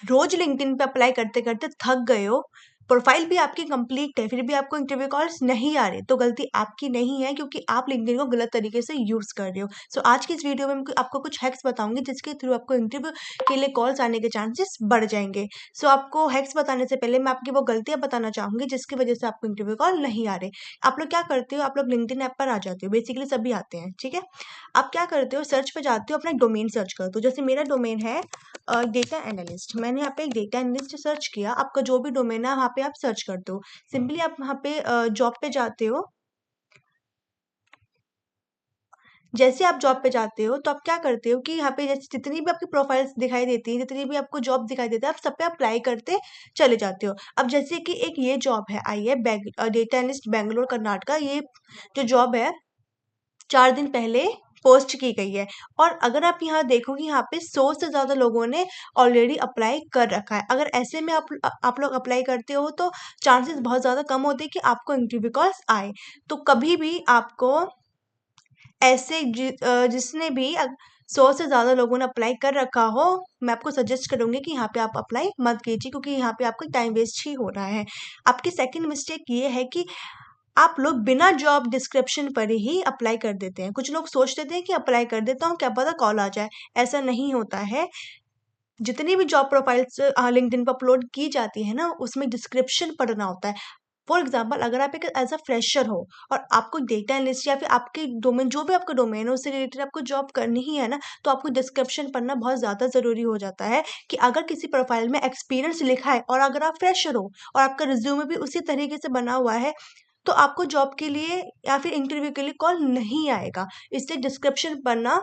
रोज LinkedIn पे apply करते करते थक गए हो, प्रोफाइल भी आपकी कंप्लीट है, फिर भी आपको इंटरव्यू कॉल्स नहीं आ रहे, तो गलती आपकी नहीं है, क्योंकि आप लिंक्डइन को गलत तरीके से यूज कर रहे हो। सो आज की इस वीडियो में मैं आपको कुछ हैक्स बताऊंगी जिसके थ्रू आपको इंटरव्यू के लिए कॉल्स आने के चांसेस बढ़ जाएंगे। सो आपको हैक्स बताने से पहले मैं आपकी वो गलतियां बताना चाहूंगी जिसकी वजह से आपको इंटरव्यू कॉल नहीं आ रहे। आप लोग क्या करते हो, आप लोग लिंक्डइन ऐप पर आ जाते हो, बेसिकली सभी आते हैं, ठीक है। आप क्या करते हो, सर्च पे जाते हो, अपना डोमेन सर्च करते हो। जैसे मेरा डोमेन है डेटा एनालिस्ट, मैंने यहाँ पे एक डेटा एनालिस्ट सर्च किया। आपका जो भी डोमेन है वहाँ पे आप सर्च करते हो। सिंपली आप वहाँ पे जॉब पे जाते हो। जैसे आप जॉब पे जाते हो तो आप क्या करते हो कि यहाँ पे जैसे जितनी भी आपकी प्रोफाइल्स दिखाई देती हैं, जितनी भी आपको जॉब दिखाई देता है, आप सब पे अप्लाई करते चले जाते हो। अब जैसे कि एक ये जॉब है आई है डेटा एनालिस्ट बैंगलोर कर्नाटका, ये जो जॉब है 4 दिन पहले पोस्ट की गई है। और अगर आप यहाँ देखोगे, यहाँ पे 100 से ज़्यादा लोगों ने ऑलरेडी अप्लाई कर रखा है। अगर ऐसे में आप लोग अप्लाई करते हो तो चांसेस बहुत ज़्यादा कम होते हैं कि आपको इंटरव्यू कॉल्स आए। तो कभी भी आपको ऐसे जिसने भी 100 से ज़्यादा लोगों ने अप्लाई कर रखा हो, मैं आपको सजेस्ट करूँगी कि यहाँ पे आप अप्लाई मत कीजिए, क्योंकि यहाँ पे आपका टाइम वेस्ट ही हो रहा है। आपकी सेकंड मिस्टेक ये है कि आप लोग बिना जॉब डिस्क्रिप्शन पर ही अप्लाई कर देते हैं। कुछ लोग सोच लेते हैं कि अप्लाई कर देता हूँ, क्या पता कॉल आ जाए। ऐसा नहीं होता है। जितनी भी जॉब प्रोफाइल्स लिंक्डइन पर अपलोड की जाती है ना, उसमें डिस्क्रिप्शन पढ़ना होता है। फॉर एग्जाम्पल, अगर आप एक एज अ फ्रेशर हो और आपको डेटा एनालिस्ट या फिर आपके डोमेन, जो भी आपका डोमेन है उससे रिलेटेड आपको जॉब करनी ही है ना, तो आपको डिस्क्रिप्शन पढ़ना बहुत ज़्यादा ज़रूरी हो जाता है। कि अगर किसी प्रोफाइल में एक्सपीरियंस लिखा है और अगर आप फ्रेशर हो और आपका रिज्यूमे भी उसी तरीके से बना हुआ है, तो आपको जॉब के लिए या फिर इंटरव्यू के लिए कॉल नहीं आएगा। इससे डिस्क्रिप्शन पढ़ना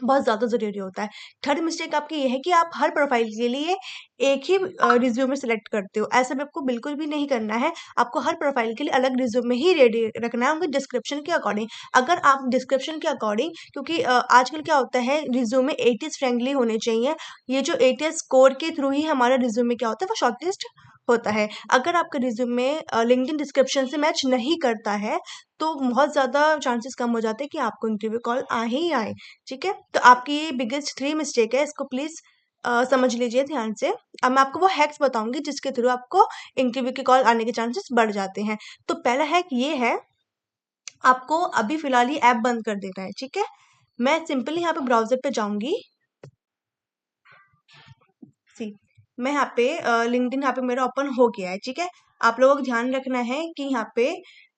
बहुत ज़्यादा ज़रूरी होता है। थर्ड मिस्टेक आपकी ये है कि आप हर प्रोफाइल के लिए एक ही रिज्यूमे सेलेक्ट करते हो। ऐसा भी आपको बिल्कुल भी नहीं करना है। आपको हर प्रोफाइल के लिए अलग रिज्यूमे ही रेडी रखना है, उनके डिस्क्रिप्शन के अकॉर्डिंग। अगर आप डिस्क्रिप्शन के अकॉर्डिंग, क्योंकि आजकल क्या होता है, रिज्यूमे एटीज फ्रेंडली होने चाहिए। ये जो एटीएस स्कोर के थ्रू ही हमारा रिज्यूमे क्या होता है, वो शॉर्टलिस्ट होता है। अगर आपका रिज्यूमे लिंक्डइन डिस्क्रिप्शन से मैच नहीं करता है, तो बहुत ज़्यादा चांसेस कम हो जाते हैं कि आपको इंटरव्यू कॉल आ ही आए। ठीक है, तो आपकी ये बिगेस्ट 3 मिस्टेक है, इसको प्लीज़ समझ लीजिए ध्यान से। अब मैं आपको वो हैक्स बताऊँगी जिसके थ्रू आपको इंटरव्यू की कॉल आने के चांसेस बढ़ जाते हैं। तो पहला हैक ये है, आपको अभी फ़िलहाल ये ऐप बंद कर देना है, ठीक है? मैं सिंपली यहाँ पे ब्राउज़र पे जाऊँगी। सी मैं यहाँ पे लिंक्डइन यहाँ पे मेरा ओपन हो गया है, ठीक है? आप लोगों को ध्यान रखना है कि यहाँ पे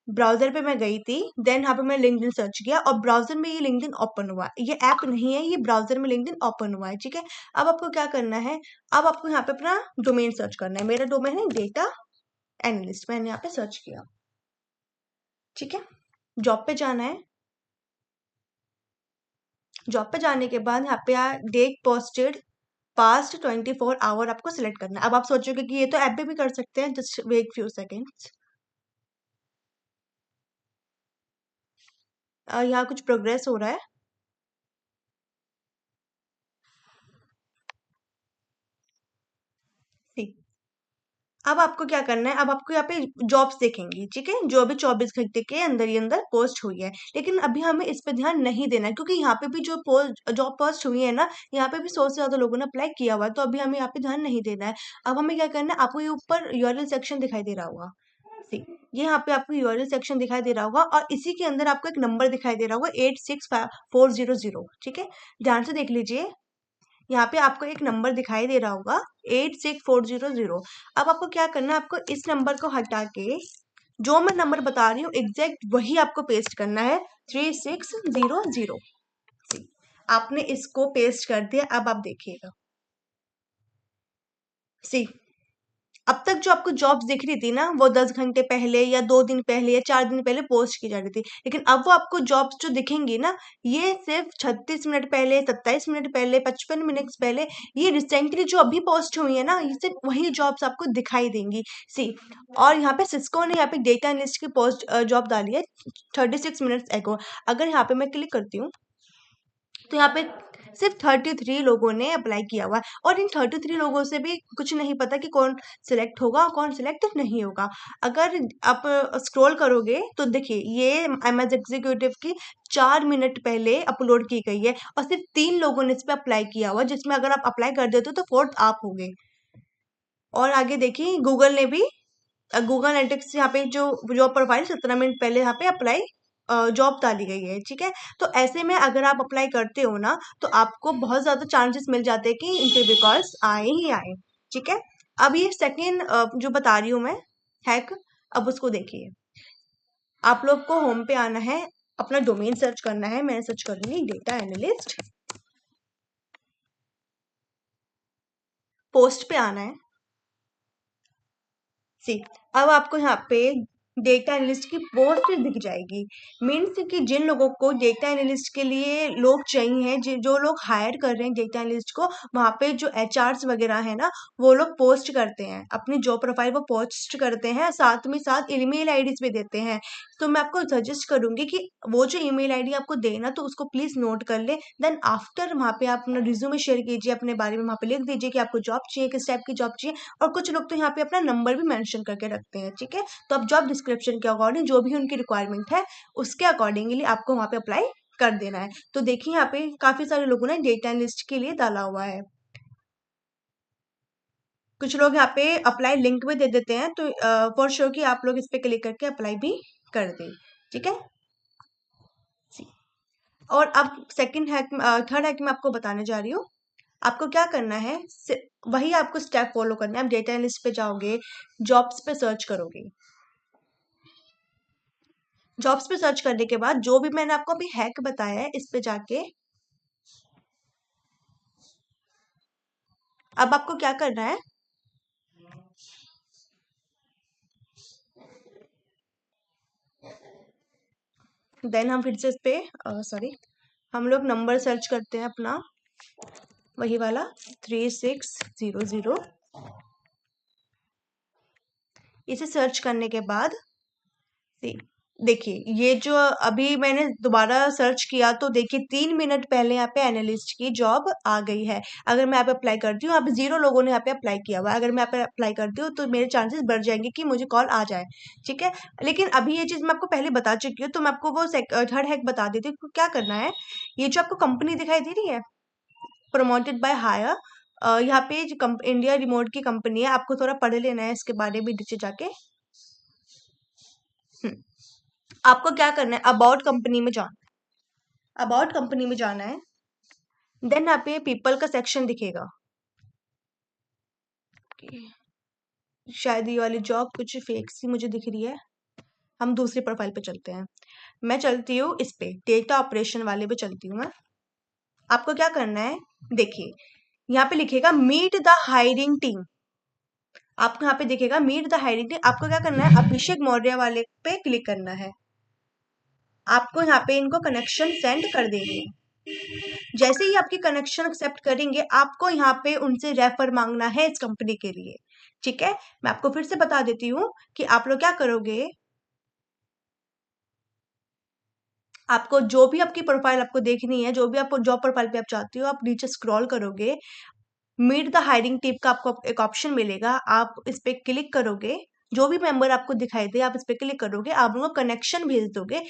ब्राउज़र पे मैं गई थी, देन यहाँ पे मैं लिंक्डइन सर्च किया और ब्राउज़र में ये लिंक्डइन ओपन हुआ। ये ऐप नहीं है, ये ब्राउज़र में लिंक्डइन ओपन हुआ है, ठीक है? अब आपको क्या करना है, अब आपको यहाँ पे अपना डोमेन सर्च करना है। मेरा डोमेन है डेटा एनालिस्ट, मैंने यहाँ पे सर्च किया, ठीक है? जॉब पे जाना है। जॉब पे जाने के बाद यहाँ पे डेट पोस्टेड पास्ट 24 आवर आपको सिलेक्ट करना है। अब आप सोचोगे कि ये तो ऐप पे भी कर सकते हैं, जस्ट वेट फ्यू सेकेंड्स। यहाँ कुछ प्रोग्रेस हो रहा है। ठीक, अब आपको क्या करना है, अब आपको यहाँ पे जॉब्स दिखेंगी, ठीक है, जो अभी 24 घंटे के अंदर ही अंदर पोस्ट हुई है। लेकिन अभी हमें इस पे ध्यान नहीं देना है, क्योंकि यहाँ पे भी जो जॉब पोस्ट हुई है ना, यहाँ पे भी 100 से ज़्यादा लोगों ने अप्लाई किया हुआ है, तो अभी हमें यहाँ पे ध्यान नहीं देना है। अब हमें क्या करना है, आपको ये ऊपर यूआरएल सेक्शन दिखाई दे रहा होगा। सी ये यहाँ पे आपको यूआरएल सेक्शन दिखाई दे रहा होगा और इसी के अंदर आपको एक नंबर दिखाई दे रहा होगा 86400, ठीक है? ध्यान से देख लीजिए, यहाँ पे आपको एक नंबर दिखाई दे रहा होगा 86400। अब आपको क्या करना है, आपको इस नंबर को हटा के जो मैं नंबर बता रही हूँ एग्जैक्ट वही आपको पेस्ट करना है, 3600। आपने इसको पेस्ट कर दिया, अब आप देखिएगा। सी अब तक जो आपको जॉब्स दिख रही थी ना, वो 10 घंटे पहले या 2 दिन पहले या 4 दिन पहले पोस्ट की जा रही थी। लेकिन अब वो आपको जॉब्स जो दिखेंगी ना, ये सिर्फ 36 मिनट पहले, 27 मिनट पहले, 55 मिनट्स पहले, ये रिसेंटली जो अभी पोस्ट हुई है ना, ये सिर्फ वही जॉब्स आपको दिखाई देंगी। सी और यहाँ पे सिस्को ने यहाँ पे डेटा एनालिस्ट की पोस्ट जॉब डाली है 36 मिनट्स एगो। अगर यहाँ पे मैं क्लिक करती हूँ, तो यहाँ पे सिर्फ 33 लोगों ने अप्लाई किया हुआ है और इन 33 लोगों से भी कुछ नहीं पता कि कौन सिलेक्ट होगा और कौन सिलेक्ट नहीं होगा। अगर आप स्क्रॉल करोगे तो देखिए ये एमएस एग्जीक्यूटिव की 4 मिनट पहले अपलोड की गई है और सिर्फ 3 लोगों ने इस पर अप्लाई किया हुआ, जिसमें अगर आप अप्लाई कर देते हो तो फोर्थ आप होगे। और आगे देखिए गूगल ने भी गूगल एनालिटिक्स यहाँ पे जो जॉब प्रोफाइल 17 मिनट पहले यहाँ पे अप्लाई जॉब डाली गई है, ठीक है। तो ऐसे में अगर आप अप्लाई करते हो ना तो आपको बहुत ज़्यादा चांसेस मिल जाते हैं कि इंटरव्यू कॉल्स आए ही आए, ठीक है। अब ये सेकेंड जो बता रही हूँ मैं हैक, अब उसको देखिए। आप लोग को होम पे आना है, अपना डोमेन सर्च करना है। मैं सर्च करूंगी डेटा एनालिस्ट, पोस्ट पे आना है। सी, अब आपको यहाँ पे डेटा एनालिस्ट की पोस्ट दिख जाएगी। मीन्स कि जिन लोगों को डेटा एनालिस्ट के लिए लोग चाहिए, जो लोग हायर कर रहे हैं डेटा एनालिस्ट को, वहाँ पे जो एचआर्स वगैरह है ना, वो लोग पोस्ट करते हैं अपनी जॉब प्रोफाइल, वो पोस्ट करते हैं, साथ में साथ ईमेल आईडीज भी देते हैं। तो मैं आपको सजेस्ट करूंगी कि वो जो ईमेल आईडी आपको देना तो उसको प्लीज नोट कर ले। देन आफ्टर वहाँ पे आप अपना रिज्यूमे शेयर कीजिए, अपने बारे में वहाँ पे लिख दीजिए कि आपको जॉब चाहिए, किस टाइप की जॉब चाहिए। और कुछ लोग तो यहाँ पे अपना नंबर भी मेंशन करके रखते हैं, ठीक है। तो अब जॉब डिस्क्रिप्शन के अकॉर्डिंग जो भी उनकी रिक्वायरमेंट है उसके अकॉर्डिंगली आपको वहाँ पे अप्लाई कर देना है। तो देखिए यहाँ पे काफी सारे लोगों ने डेटा एनालिस्ट के लिए डाला हुआ है। कुछ लोग यहाँ पे अप्लाई लिंक भी दे देते हैं, तो फॉर श्योर कि आप लोग इस पे क्लिक करके अप्लाई भी कर दें, ठीक है। और अब सेकंड हैक, थर्ड हैक मैं आपको बताने जा रही हूँ। आपको क्या करना है, वही आपको स्टेप फॉलो करना है। आप डेटा एनालिस्ट पे जाओगे, जॉब्स पे सर्च करोगे। जॉब्स पे सर्च करने के बाद जो भी मैंने आपको अभी हैक बताया है इस पे जाके अब आपको क्या करना है, देन हम फिर से इस पे सॉरी, हम लोग नंबर सर्च करते हैं अपना, वही वाला 3600। इसे सर्च करने के बाद देखिए ये जो अभी मैंने दोबारा सर्च किया तो देखिए 3 मिनट पहले यहाँ पे एनालिस्ट की जॉब आ गई है। अगर मैं यहाँ पे अप्लाई करती हूँ, यहाँ पे 0 लोगों ने यहाँ पे अप्लाई किया हुआ है। अगर मैं यहाँ पे अप्लाई करती हूँ तो मेरे चांसेस बढ़ जाएंगे कि मुझे कॉल आ जाए, ठीक है। लेकिन अभी ये चीज़ मैं आपको पहले बता चुकी हूँ, तो मैं आपको वो थर्ड हैक बता देती हूँ। क्या करना है, ये जो आपको कंपनी दिखाई दे रही है प्रमोटेड बाय हायर, यहाँ पे जो इंडिया रिमोट की कंपनी है, आपको थोड़ा पढ़ लेना है इसके बारे में नीचे जाके। आपको क्या करना है, अबाउट कंपनी में जाना है। अबाउट कंपनी में जाना है, देन यहाँ पे पीपल का सेक्शन दिखेगा। शायद ये वाली जॉब कुछ फेक सी मुझे दिख रही है, हम दूसरी प्रोफाइल पे चलते हैं। मैं चलती हूँ इस पे डेटा ऑपरेशन वाले पे चलती हूँ मैं। आपको क्या करना है, देखिए यहाँ पे लिखेगा मीट द हायरिंग टीम। आपको यहाँ पे दिखेगा मीट द हायरिंग टीम। आपको क्या करना है, अभिषेक मौर्य वाले पे क्लिक करना है। आपको यहाँ पे इनको कनेक्शन सेंड कर देंगे। जैसे ही आपकी कनेक्शन एक्सेप्ट करेंगे, आपको यहाँ पे उनसे रेफर मांगना है इस कंपनी के लिए, ठीक है। मैं आपको फिर से बता देती हूँ कि आप लोग क्या करोगे। आपको जो भी आपकी प्रोफाइल आपको देखनी है, जो भी आप जॉब प्रोफाइल पे आप चाहते हो, आप नीचे स्क्रॉल करोगे, मीट द हायरिंग टीम का आपको एक ऑप्शन मिलेगा, आप इस पे क्लिक करोगे। जो भी मेंबर आपको दिखाई दे आप इस पे क्लिक करोगे, आप उनको कनेक्शन भेज दोगे,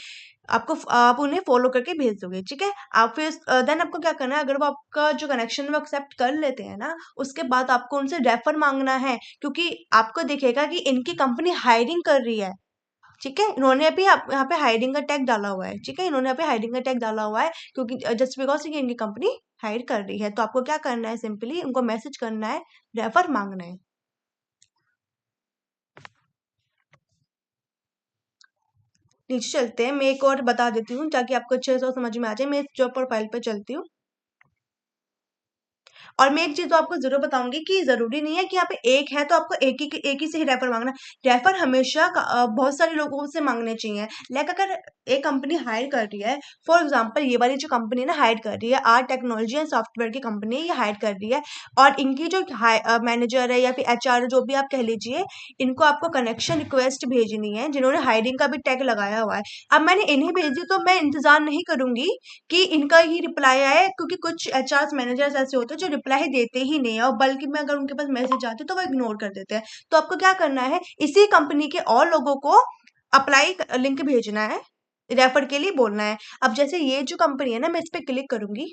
आप उन्हें फॉलो करके भेज दोगे, ठीक है। आप फिर देन आपको क्या करना है, अगर वो आपका जो कनेक्शन वो एक्सेप्ट कर लेते हैं ना, उसके बाद आपको उनसे रेफर मांगना है, क्योंकि आपको दिखेगा कि इनकी कंपनी हायरिंग कर रही है, ठीक है। इन्होंने अभी आप यहाँ पे हायरिंग का टैग डाला हुआ है, ठीक है। इन्होंने यहाँ पे हायरिंग का टैग डाला हुआ है क्योंकि जस्ट बिकॉज कि इनकी कंपनी हायर कर रही है। तो आपको क्या करना है, सिंपली उनको मैसेज करना है, रेफर मांगना है। नीचे चलते हैं, मैं एक और बता देती हूँ ताकि आपको अच्छे से समझ में आ जाए। मैं इस जॉब प्रोफाइल पे चलती हूँ। और मैं एक चीज़ तो आपको ज़रूर बताऊँगी कि ज़रूरी नहीं है कि यहाँ पे एक है तो आपको एक ही से ही रेफ़र माँगना। रेफ़र हमेशा बहुत सारे लोगों से माँगने चाहिए। लाइक अगर एक कंपनी हायर कर रही है, फॉर एग्ज़ाम्पल ये वाली जो कंपनी है ना हायर कर रही है, आर टेक्नोलॉजी एंड सॉफ्टवेयर की कंपनी है, ये हायर कर रही है और इनकी जो मैनेजर है या फिर एचआर जो भी आप कह लीजिए, इनको आपको कनेक्शन रिक्वेस्ट भेजनी है, जिन्होंने हायरिंग का भी टैग लगाया हुआ है। अब मैंने इन्हें भेज दी तो मैं इंतज़ार नहीं करूँगी कि इनका ही रिप्लाई आए, क्योंकि कुछ एचआर मैनेजर्स ऐसे होते हैं जो रिप्लाई देते ही नहीं है और बल्कि मैं अगर उनके पास मैसेज आती है तो वो इग्नोर कर देते हैं। तो आपको क्या करना है, इसी कंपनी के और लोगों को अप्लाई लिंक भेजना है, रेफर के लिए बोलना है। अब जैसे ये जो कंपनी है ना, मैं इस पे क्लिक करूंगी।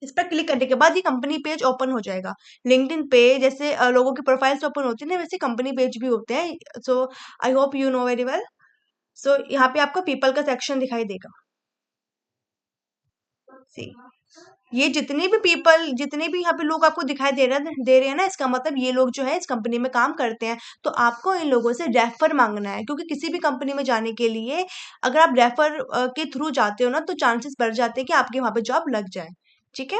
इस पर क्लिक करने के बाद ये कंपनी पेज ओपन हो जाएगा। लिंक्डइन पे जैसे लोगों की प्रोफाइल्स ओपन होती है ना, वैसे कंपनी पेज भी होते हैं। So I hope you know very well. So यहाँ पे आपको पीपल का सेक्शन दिखाई देगा। सी, ये जितने भी यहाँ पे लोग आपको दिखाई दे रहे हैं ना, इसका मतलब ये लोग जो है इस कंपनी में काम करते हैं। तो आपको इन लोगों से रेफर मांगना है, क्योंकि किसी भी कंपनी में जाने के लिए अगर आप रेफर के थ्रू जाते हो ना, तो चांसेस बढ़ जाते हैं कि आपके वहां पे जॉब लग जाए। ठीक है।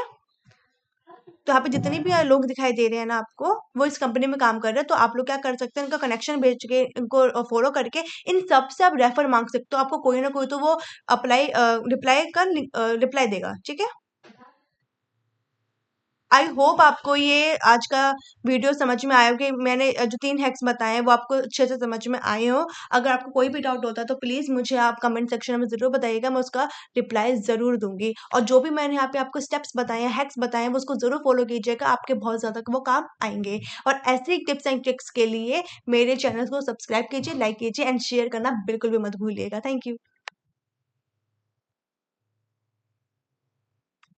तो यहाँ पे जितने भी लोग दिखाई दे रहे हैं ना आपको, वो इस कंपनी में काम कर रहे हैं। तो आप लोग क्या कर सकते हैं, इनका कनेक्शन भेज के, इनको फॉलो करके इन सब से आप रेफर मांग सकते हो। आपको कोई ना कोई तो वो रिप्लाई देगा। ठीक है। आई होप आपको ये आज का वीडियो समझ में आया हो, कि मैंने जो 3 हैक्स बताए हैं वो आपको अच्छे से समझ में आए हो। अगर आपको कोई भी डाउट होता है तो प्लीज़ मुझे आप कमेंट सेक्शन में ज़रूर बताइएगा, मैं उसका रिप्लाई ज़रूर दूँगी। और जो भी मैंने यहाँ पे आपको स्टेप्स बताए हैं, हैक्स बताए हैं, वो उसको ज़रूर फ़ॉलो कीजिएगा, आपके बहुत ज़्यादा वो काम आएँगे। और ऐसे ही टिप्स एंड ट्रिक्स के लिए मेरे चैनल को सब्सक्राइब कीजिए, लाइक कीजिए एंड शेयर करना बिल्कुल भी मत भूलिएगा। Thank you.